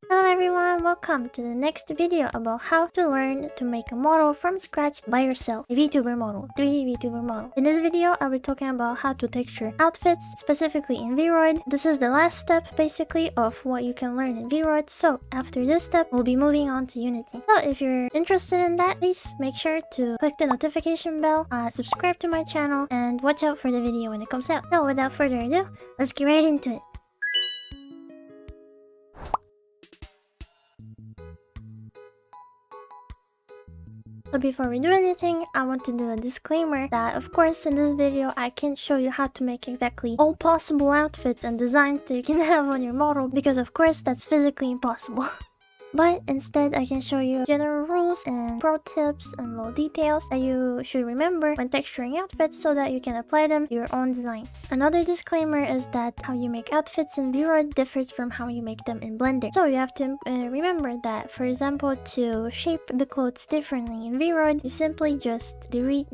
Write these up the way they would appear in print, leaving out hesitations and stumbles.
Hello everyone, welcome to the next video about how to learn to make a model from scratch by yourself. A VTuber model, 3D VTuber model. In this video, I'll be talking about how to texture outfits, specifically in VRoid. This is the last step, basically, of what you can learn in VRoid. So after this step, we'll be moving on to Unity. So if you're interested in that, please make sure to click the notification bell, subscribe to my channel, and watch out for the video when it comes out. So without further ado, let's get right into it. So before we do anything, I want to do a disclaimer that of course in this video I can't show you how to make exactly all possible outfits and designs that you can have on your model, because of course that's physically impossible. But instead, I can show you general rules and pro tips and little details that you should remember when texturing outfits so that you can apply them to your own designs. Another disclaimer is that how you make outfits in VRoid differs from how you make them in Blender. So you have to remember that, for example, to shape the clothes differently in VRoid, you simply just delete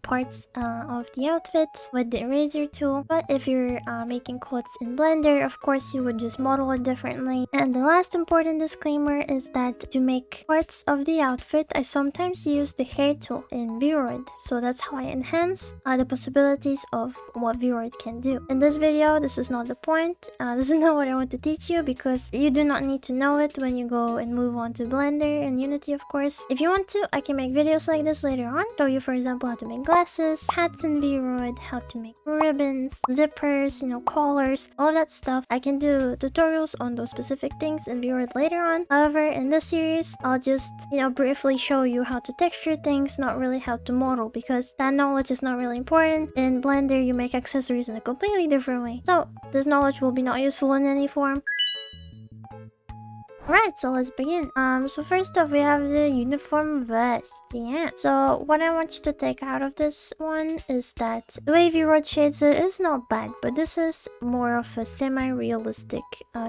parts of the outfit with the eraser tool. But if you're making clothes in Blender, of course you would just model it differently. And the last important disclaimer is that to make parts of the outfit, I sometimes use the hair tool in VRoid. So that's how I enhance the possibilities of what VRoid can do. In this video, this is not the point. This is not what I want to teach you, because you do not need to know it when you go and move on to Blender and Unity, of course. If you want to, I can make videos like this later on. Show you, for example, how to make glasses, hats in VRoid, how to make ribbons, zippers, collars, all of that stuff. I can do tutorials on those specific things in VRoid later on. However, in this series, I'll just, briefly show you how to texture things, not really how to model, because that knowledge is not really important. In Blender, you make accessories in a completely different way. So, this knowledge will be not useful in any form. Alright, so let's begin. So first off, we have the uniform vest. Yeah. So what I want you to take out of this one is that the way VRoid shades it is not bad, but this is more of a semi-realistic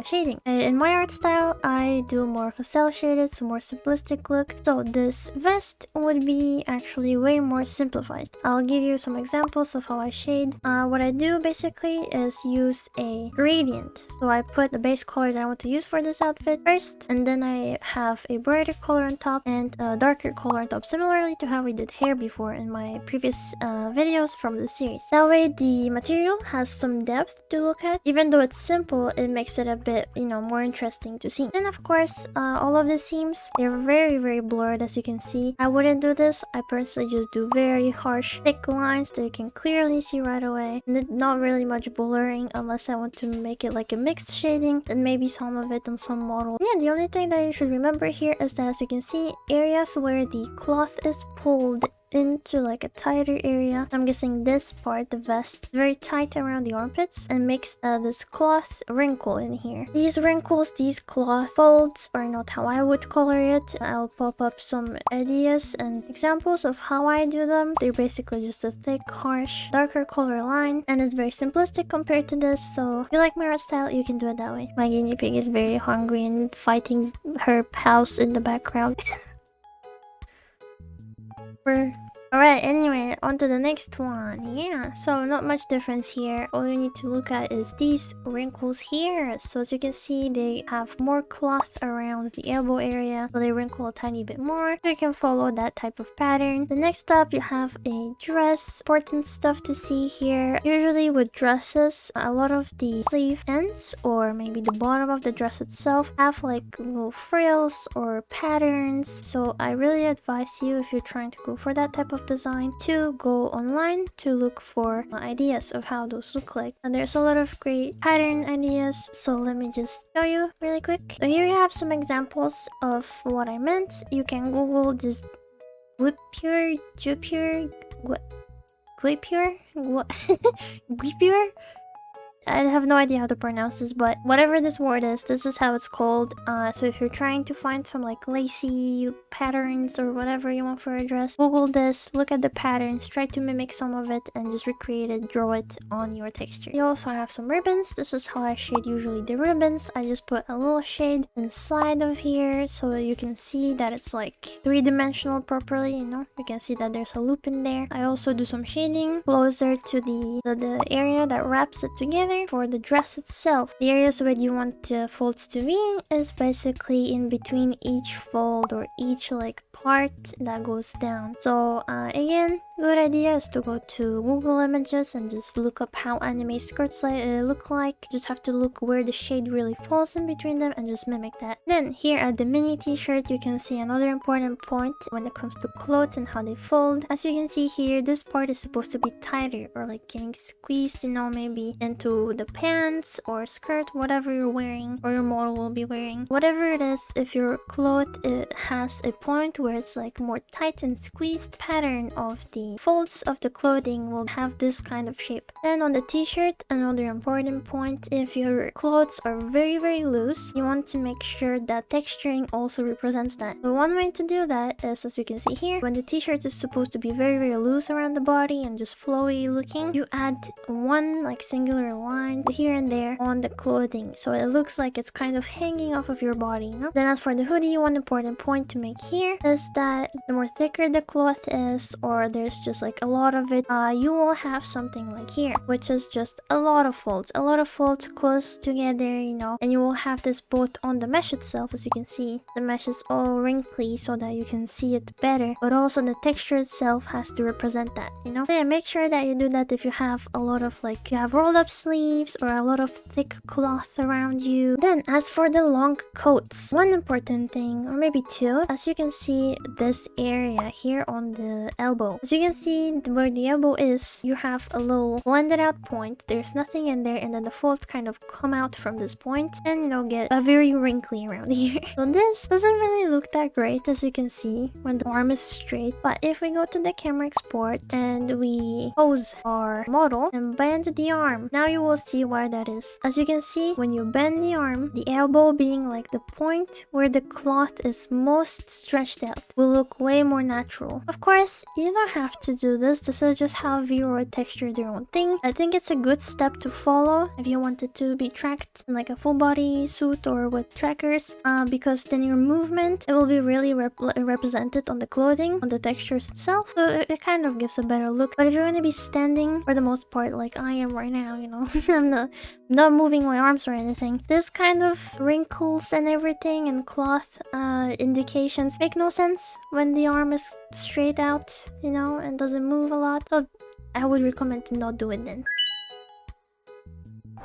shading. In my art style, I do more of a cel-shaded, so more simplistic look. So this vest would be actually way more simplified. I'll give you some examples of how I shade. What I do basically is use a gradient. So I put the base color that I want to use for this outfit first, and then I have a brighter color on top and a darker color on top, similarly to how we did hair before in my previous videos from the series. That way the material has some depth to look at. Even though it's simple, it makes it a bit, more interesting to see. And of course, all of the seams, they're very, very blurred, as you can see. I wouldn't do this. I personally just do very harsh, thick lines that you can clearly see right away. And not really much blurring unless I want to make it like a mixed shading, and maybe some of it on some model. Yeah, the only thing that you should remember here is that, as you can see, areas where the cloth is pulled into like a tighter area. I'm guessing this part, the vest, very tight around the armpits, and makes this cloth wrinkle in here. These wrinkles, these cloth folds are not how I would color it. I'll pop up some ideas and examples of how I do them. They're basically just a thick, harsh, darker color line, and it's very simplistic compared to this. So if you like my art style, you can do it that way. My guinea pig is very hungry and fighting her house in the background. Alright, anyway, on to the next one. Yeah, so not much difference here. All you need to look at is these wrinkles here. So as you can see, they have more cloth around the elbow area, so they wrinkle a tiny bit more. So you can follow that type of pattern. The next up, you have a dress. Important stuff to see here. Usually with dresses, a lot of the sleeve ends, or maybe the bottom of the dress itself, have like little frills or patterns. So I really advise you, if you're trying to go for that type of design, to go online to look for ideas of how those look like. And there's a lot of great pattern ideas, so let me just show you really quick. So here you have some examples of what I meant. You can Google this Guipure, Guipure, I have no idea how to pronounce this, but whatever this word is, this is how it's called. So if you're trying to find some like lacy patterns or whatever you want for a dress, Google this, look at the patterns, try to mimic some of it, and just recreate it, draw it on your texture. You also have some ribbons. This is how I shade usually the ribbons. I just put a little shade inside of here so you can see that it's like three-dimensional properly, you know? You can see that there's a loop in there. I also do some shading closer to the area that wraps it together. For the dress itself, the areas where you want the folds to be is basically in between each fold or each like part that goes down. So again, good idea is to go to Google Images and just look up how anime skirts look like. You just have to look where the shade really falls in between them and just mimic that. Then here at the mini t-shirt, you can see another important point when it comes to clothes and how they fold. As you can see here, this part is supposed to be tighter or like getting squeezed, you know, maybe into the pants or skirt, whatever you're wearing or your model will be wearing. Whatever it is, if your cloth it has a point where it's like more tight and squeezed, pattern of the folds of the clothing will have this kind of shape. And on the t-shirt, another important point, if your clothes are very loose, you want to make sure that texturing also represents that. So one way to do that is, as you can see here, when the t-shirt is supposed to be very loose around the body and just flowy looking, you add one like singular line here and there on the clothing so it looks like it's kind of hanging off of your body, you know? Then as for the hoodie, one important point to make here is that the more thicker the cloth is, or there's just like a lot of it, you will have something like here, which is just a lot of folds close together, you know, and you will have this both on the mesh itself. As you can see, the mesh is all wrinkly so that you can see it better, but also the texture itself has to represent that, you know? So yeah, make sure that you do that if you have a lot of like, you have rolled up sleeves or a lot of thick cloth around you. Then as for the long coats, one important thing, or maybe two, as you can see this area here on the elbow, as you can see where the elbow is, you have a little blended out point. There's nothing in there, and then the folds kind of come out from this point and, you know, get a very wrinkly around here. So this doesn't really look that great, as you can see, when the arm is straight. But if we go to the camera export and we pose our model and bend the arm, now you will see why that is. As you can see, when you bend the arm, the elbow being like the point where the cloth is most stretched out will look way more natural. Of course, you don't have to do this. This is just how VRoid textured their own thing. I think it's a good step to follow if you want it to be tracked in like a full body suit or with trackers, because then your movement, it will be really represented on the clothing, on the textures itself. So it kind of gives a better look. But if you're going to be standing for the most part like I am right now, you know, I'm not moving my arms or anything, this kind of wrinkles and everything and cloth indications make no sense when the arm is straight out, you know, and doesn't move a lot. So I would recommend to not do it then.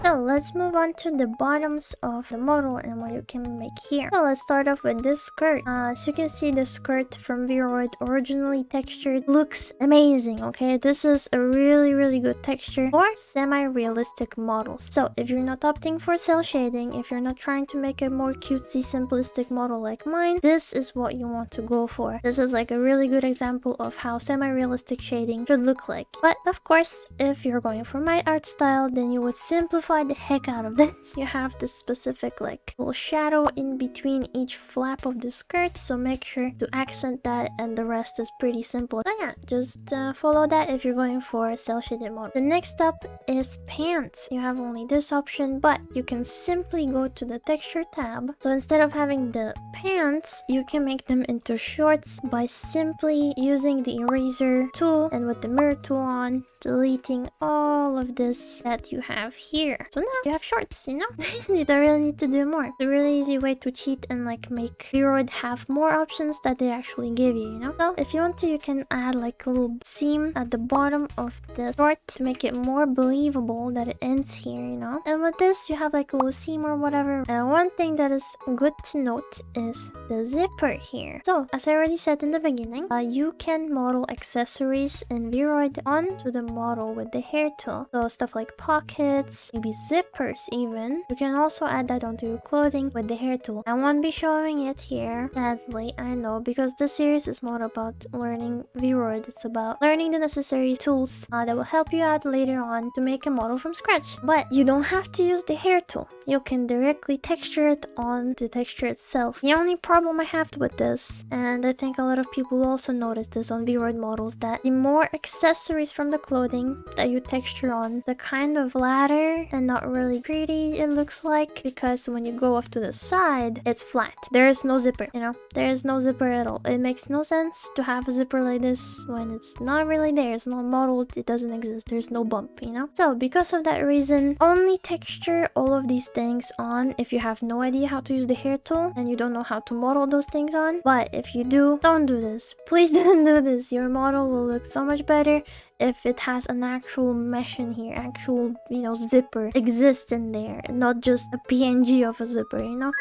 So let's move on to the bottoms of the model and what you can make here. So let's start off with this skirt. As you can see, the skirt from VRoid, originally textured, looks amazing, okay? This is a really good texture for semi-realistic models. So if you're not opting for cel shading, if you're not trying to make a more cutesy, simplistic model like mine, this is what you want to go for. This is like a really good example of how semi-realistic shading should look like. But of course, if you're going for my art style, then you would simplify the heck out of this. You have this specific like little shadow in between each flap of the skirt, so make sure to accent that, and the rest is pretty simple. So yeah, just follow that if you're going for a cel shaded model. The next up is pants. You have only this option, but you can simply go to the texture tab. So instead of having the pants, you can make them into shorts by simply using the eraser tool and with the mirror tool on, deleting all of this that you have here. So now you have shorts, you know? You don't really need to do more. It's a really easy way to cheat and like make VRoid have more options that they actually give you, you know? So if you want to, you can add like a little seam at the bottom of the short to make it more believable that it ends here, you know? And with this, you have like a little seam or whatever. And one thing that is good to note is the zipper here. So as I already said in the beginning, you can model accessories in VRoid onto the model with the hair tool. So stuff like pockets, maybe maybe zippers even. You can also add that onto your clothing with the hair tool. I won't be showing it here, sadly, I know, because this series is not about learning VRoid. It's about learning the necessary tools that will help you out later on to make a model from scratch. But you don't have to use the hair tool. You can directly texture it on the texture itself. The only problem I have with this, and I think a lot of people also notice this on VRoid models, that the more accessories from the clothing that you texture on, the kind of flatter and not really pretty it looks like, because when you go off to the side, it's flat. There is no zipper, you know? There is no zipper at all. It makes no sense to have a zipper like this when it's not really there. It's not modeled. It doesn't exist. There's no bump, you know? So because of that reason, only texture all of these things on if you have no idea how to use the hair tool and you don't know how to model those things on. But if you do, don't do this. Please don't do this. Your model will look so much better if it has an actual mesh in here, actual, you know, zipper exists in there, not just a PNG of a zipper, you know?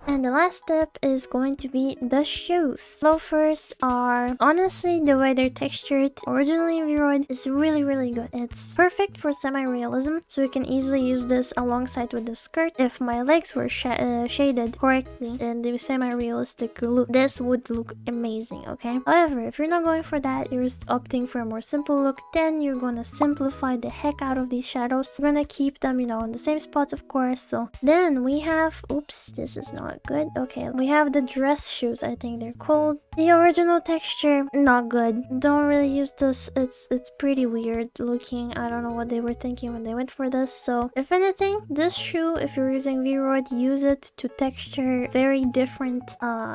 And the last step is going to be the shoes. Loafers are, honestly, the way they're textured originally in VRoid is really good. It's perfect for semi-realism, so you can easily use this alongside with the skirt. If my legs were shaded correctly in the semi-realistic look, this would look amazing, okay? However, if you're not going for that, you're just opting for a more simple look, then you're gonna simplify the heck out of these shadows. You're gonna keep them, you know, in the same spots, of course. So then we have, oops, this is not good. Okay, we have the dress shoes, I think they're called. The original texture, not good. Don't really use this. It's pretty weird looking. I don't know what they were thinking when they went for this. So if anything, this shoe, if you're using VRoid, use it to texture very different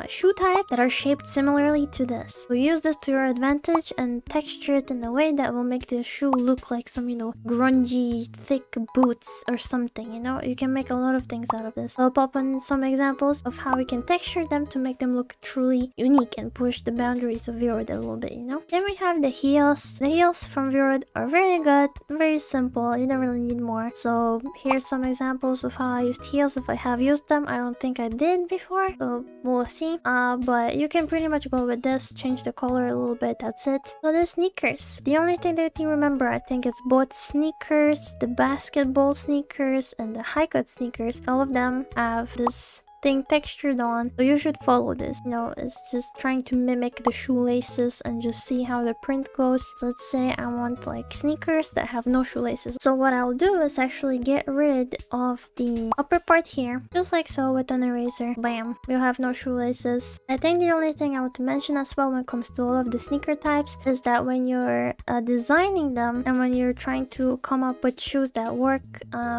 shoe type that are shaped similarly to this. So use this to your advantage and texture it in a way that will make the shoe look like some, you know, grungy thick boots or something, you know? You can make a lot of things out of this. I'll pop in some examples of how we can texture them to make them look truly unique and push the boundaries of VRoid a little bit, you know? Then we have the heels. The heels from VRoid are very good, very simple. You don't really need more. So here's some examples of how I used heels if I have used them. I don't think I did before, so we'll see. But you can pretty much go with this, change the color a little bit, that's it. So the sneakers. The only thing that you remember, I think it's both sneakers, the basketball sneakers, and the high cut sneakers. All of them have this thing textured on, so you should follow this. You know, it's just trying to mimic the shoelaces and just see how the print goes. So let's say I want like sneakers that have no shoelaces. So what I'll do is actually get rid of the upper part here, just like so, with an eraser. Bam, you have no shoelaces. I think the only thing I want to mention as well when it comes to all of the sneaker types is that when you're designing them and when you're trying to come up with shoes that work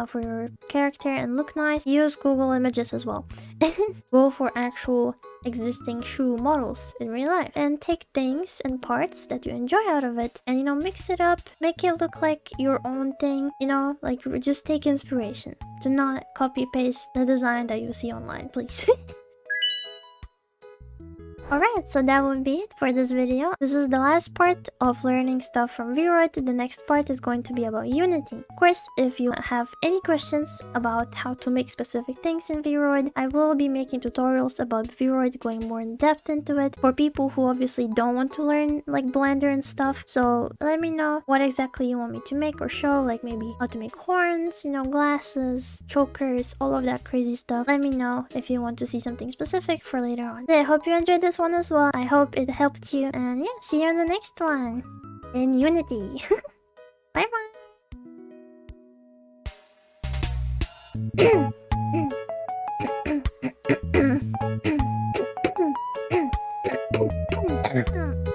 for your character and look nice, use Google Images as well. Go for actual existing shoe models in real life and take things and parts that you enjoy out of it and, you know, mix it up, make it look like your own thing, you know, like just take inspiration. Do not copy paste the design that you see online, please. Alright, so that would be it for this video. This is the last part of learning stuff from VRoid. The next part is going to be about Unity. Of course, if you have any questions about how to make specific things in VRoid, I will be making tutorials about VRoid, going more in depth into it for people who obviously don't want to learn like Blender and stuff. So let me know what exactly you want me to make or show, like maybe how to make horns, you know, glasses, chokers, all of that crazy stuff. Let me know if you want to see something specific for later on. I hope you enjoyed this one as well. I hope it helped you, and yeah, see you in the next one in Unity. Bye bye.